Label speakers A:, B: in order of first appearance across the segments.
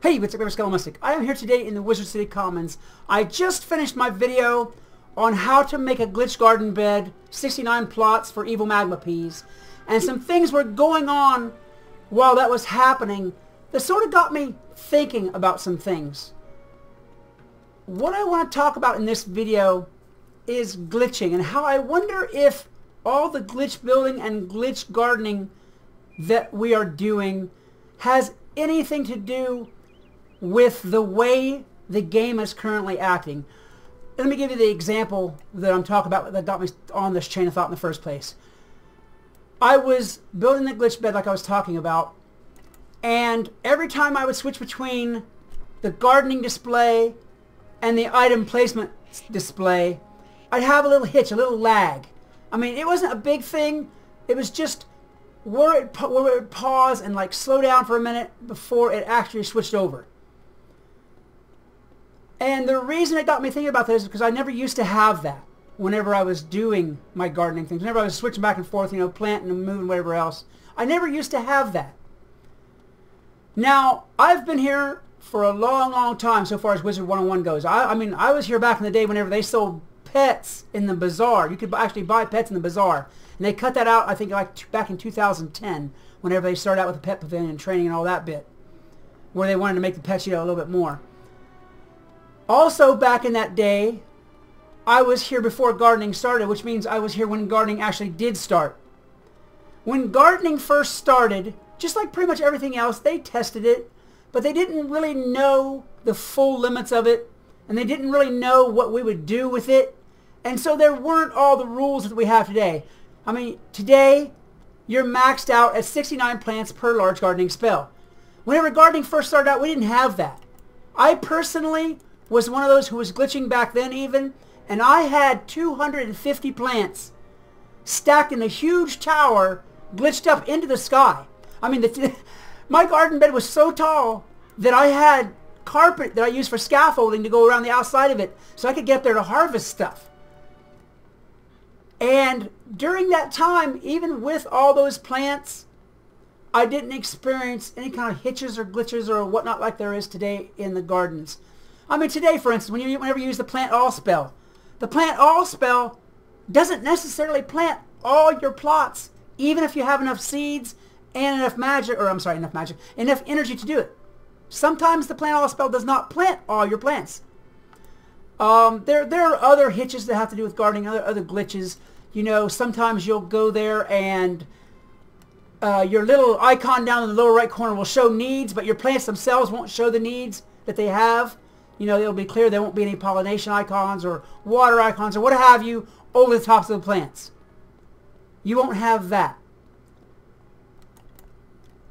A: Hey, what's up, Mystic? I am here today in the Wizard City Commons. I just finished my video on how to make a glitch garden bed, 69 plots for evil magma peas, and some things were going on while that was happening that sort of got me thinking about some things. What I want to talk about in this video is glitching and how I wonder if all the glitch building and glitch gardening that we are doing has anything to do with the way the game is currently acting. Let me give you the example that I'm talking about that got me on this chain of thought in the first place. I was building the glitch bed like I was talking about, and every time I would switch between the gardening display and the item placement display, I'd have a little hitch, a little lag. I mean, it wasn't a big thing. It was just where it would pause and like slow down for a minute before it actually switched over. And the reason it got me thinking about this is because I never used to have that whenever I was doing my gardening things. Whenever I was switching back and forth, you know, planting and moving, whatever else. I never used to have that. Now, I've been here for a long, long time so far as Wizard101 goes. I mean, I was here back in the day whenever they sold pets in the bazaar. You could actually buy pets in the bazaar. And they cut that out, I think, like back in 2010, whenever they started out with the pet pavilion and training and all that bit, where they wanted to make the pets, you know, a little bit more. Also, back in that day, I was here before gardening started, which means I was here when gardening actually did start. When gardening first started, just like pretty much everything else, they tested it, but they didn't really know the full limits of it, and they didn't really know what we would do with it, and so there weren't all the rules that we have today. I mean, today, you're maxed out at 69 plants per large gardening spell. Whenever gardening first started out, we didn't have that. I personally was one of those who was glitching back then even, and I had 250 plants stacked in a huge tower glitched up into the sky. I mean, my garden bed was so tall that I had carpet that I used for scaffolding to go around the outside of it so I could get there to harvest stuff. And during that time, even with all those plants, I didn't experience any kind of hitches or glitches or whatnot like there is today in the gardens. I mean, today, for instance, whenever you use the plant all spell, the plant all spell doesn't necessarily plant all your plots, even if you have enough seeds and enough magic, or I'm sorry, enough energy to do it. Sometimes the plant all spell does not plant all your plants. There are other hitches that have to do with gardening, other glitches. You know, sometimes you'll go there and your little icon down in the lower right corner will show needs, but your plants themselves won't show the needs that they have. You know, it'll be clear there won't be any pollination icons or water icons or what have you over the tops of the plants. You won't have that.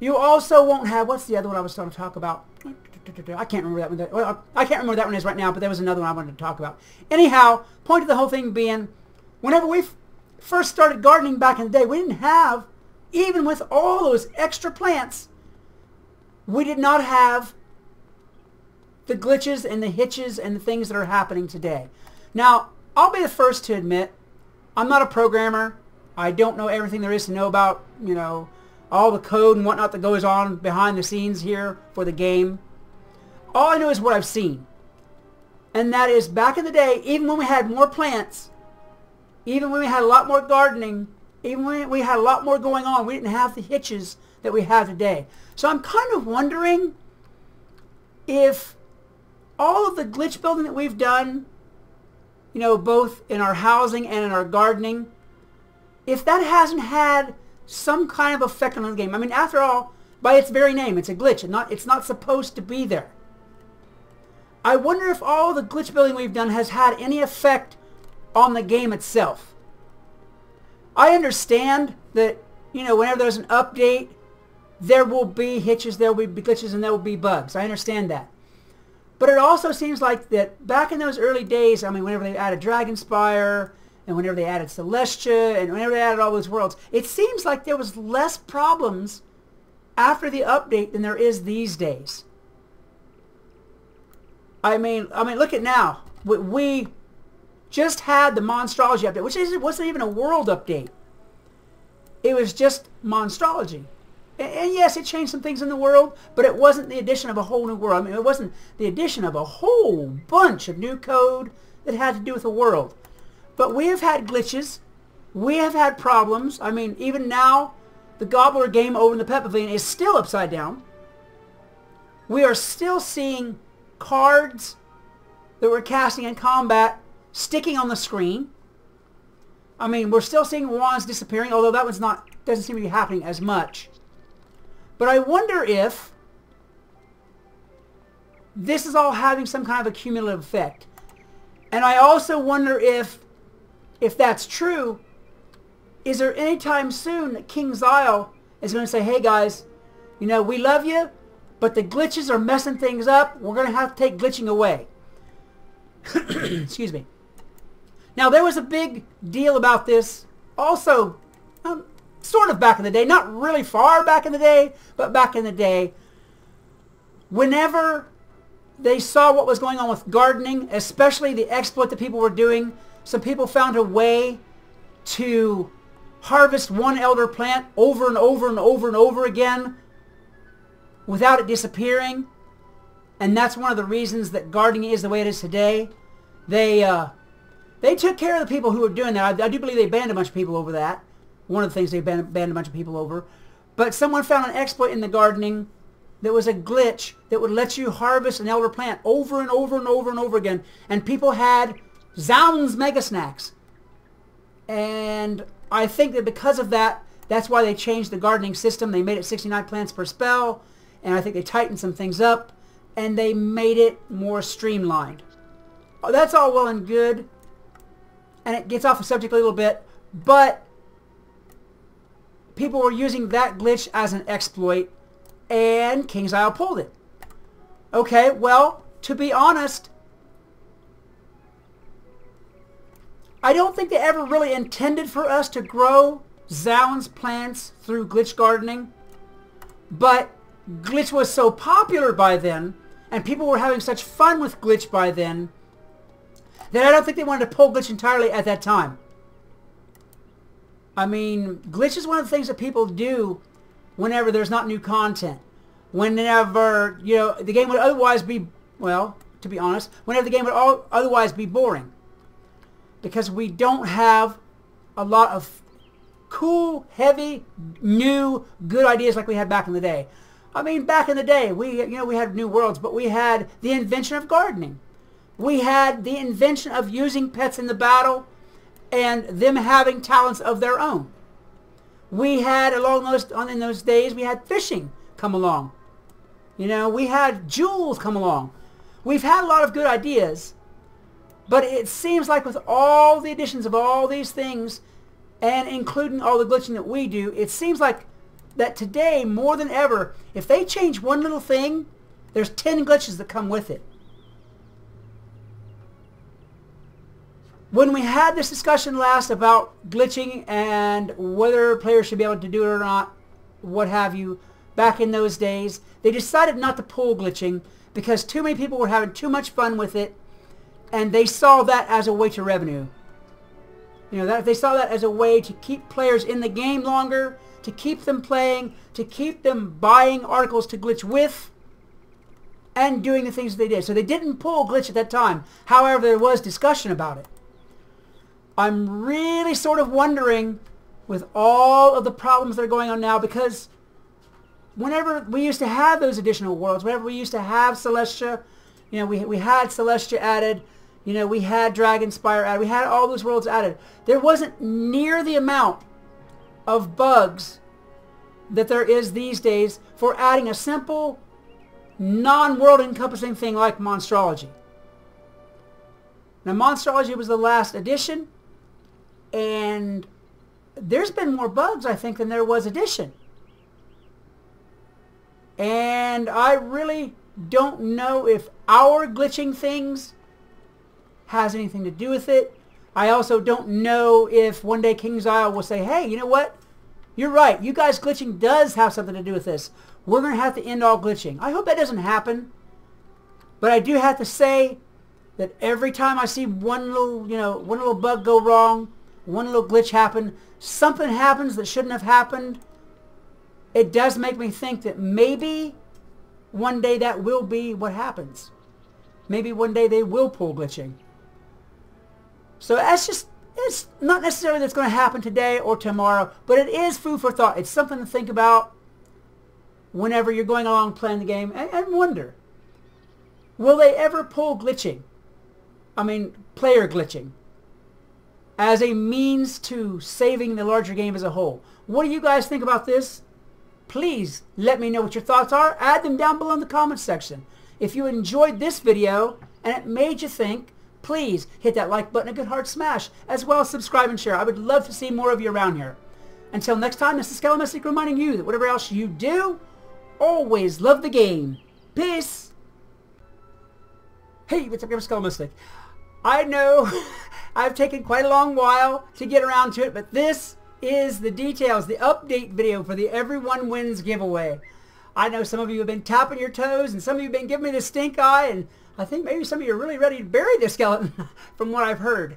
A: You also won't have, what's the other one I was going to talk about? I can't remember that one. Well, I can't remember what that one is right now, but there was another one I wanted to talk about. Anyhow, point of the whole thing being, whenever we first started gardening back in the day, we didn't have, even with all those extra plants, we did not have the glitches and the hitches and the things that are happening today. Now, I'll be the first to admit, I'm not a programmer. I don't know everything there is to know about, you know, all the code and whatnot that goes on behind the scenes here for the game. All I know is what I've seen. And that is back in the day, even when we had more plants, even when we had a lot more gardening, even when we had a lot more going on, we didn't have the hitches that we have today. So I'm kind of wondering if all of the glitch building that we've done, you know, both in our housing and in our gardening, if that hasn't had some kind of effect on the game. I mean, after all, by its very name, it's a glitch. It's not supposed to be there. I wonder if all the glitch building we've done has had any effect on the game itself. I understand that, you know, whenever there's an update, there will be hitches, there will be glitches, and there will be bugs. I understand that. But it also seems like that back in those early days, I mean, whenever they added Dragonspire, and whenever they added Celestia, and whenever they added all those worlds, it seems like there was less problems after the update than there is these days. I mean, look at now. We just had the Monstrology update, which wasn't even a world update. It was just Monstrology. And yes, it changed some things in the world, but it wasn't the addition of a whole new world. I mean, it wasn't the addition of a whole bunch of new code that had to do with the world. But we have had glitches. We have had problems. I mean, even now, the Gobbler game over in the Pet Pavilion is still upside down. We are still seeing cards that we're casting in combat sticking on the screen. I mean, we're still seeing wands disappearing, although that one's doesn't seem to be happening as much. But I wonder if this is all having some kind of a cumulative effect. And I also wonder if that's true, is there any time soon that King's Isle is going to say, hey guys, you know, we love you, but the glitches are messing things up. We're going to have to take glitching away. Excuse me. Now, there was a big deal about this also sort of back in the day. Not really far back in the day, but back in the day. Whenever they saw what was going on with gardening, especially the exploit that people were doing, some people found a way to harvest one elder plant over and over and over and over again without it disappearing. And that's one of the reasons that gardening is the way it is today. They took care of the people who were doing that. I do believe they banned a bunch of people over that. One of the things they banned a bunch of people over. But someone found an exploit in the gardening that was a glitch that would let you harvest an elder plant over and over and over and over again. And people had Zounds Mega Snacks. And I think that because of that, that's why they changed the gardening system. They made it 69 plants per spell. And I think they tightened some things up. And they made it more streamlined. That's all well and good. And it gets off the subject a little bit. But people were using that glitch as an exploit. And King's Isle pulled it. Okay, well, to be honest, I don't think they ever really intended for us to grow Zounds plants through glitch gardening. But glitch was so popular by then, and people were having such fun with glitch by then, that I don't think they wanted to pull glitch entirely at that time. I mean, glitch is one of the things that people do whenever there's not new content. Whenever, you know, the game would otherwise be, well, to be honest, whenever the game would otherwise be boring. Because we don't have a lot of cool, heavy, new, good ideas like we had back in the day. I mean, back in the day, we had new worlds, but we had the invention of gardening. We had the invention of using pets in the battle and them having talents of their own. We had, in those days, we had fishing come along. You know, we had jewels come along. We've had a lot of good ideas, but it seems like with all the additions of all these things, and including all the glitching that we do, it seems like that today, more than ever, if they change one little thing, there's 10 glitches that come with it. When we had this discussion last about glitching and whether players should be able to do it or not, what have you, back in those days, they decided not to pull glitching because too many people were having too much fun with it, and they saw that as a way to revenue. You know, they saw that as a way to keep players in the game longer, to keep them playing, to keep them buying articles to glitch with, and doing the things they did. So they didn't pull glitch at that time. However, there was discussion about it. I'm really sort of wondering with all of the problems that are going on now, because whenever we used to have those additional worlds, whenever we used to have Celestia, you know, we had Celestia added, you know, we had Dragonspire added, we had all those worlds added. There wasn't near the amount of bugs that there is these days for adding a simple, non-world encompassing thing like Monstrology. Now, Monstrology was the last edition, and there's been more bugs, I think, than there was addition. And I really don't know if our glitching things has anything to do with it. I also don't know if one day King's Isle will say, hey, you know what? You're right. You guys glitching does have something to do with this. We're going to have to end all glitching. I hope that doesn't happen. But I do have to say that every time I see one little bug go wrong, one little glitch happen, something happens that shouldn't have happened, it does make me think that maybe one day that will be what happens. Maybe one day they will pull glitching. So it's not necessarily that's going to happen today or tomorrow, but it is food for thought. It's something to think about whenever you're going along playing the game and wonder, will they ever pull glitching? I mean, player glitching as a means to saving the larger game as a whole. What do you guys think about this? Please let me know what your thoughts are. Add them down below in the comments section. If you enjoyed this video and it made you think, please hit that like button, a good hard smash, as well as subscribe and share. I would love to see more of you around here. Until next time, this is Skelomystic reminding you that whatever else you do, always love the game. Peace. Hey, what's up, Skelomystic? I know I've taken quite a long while to get around to it, but this is the details, the update video for the Everyone Wins giveaway. I know some of you have been tapping your toes and some of you have been giving me the stink eye, and I think maybe some of you are really ready to bury the skeleton from what I've heard.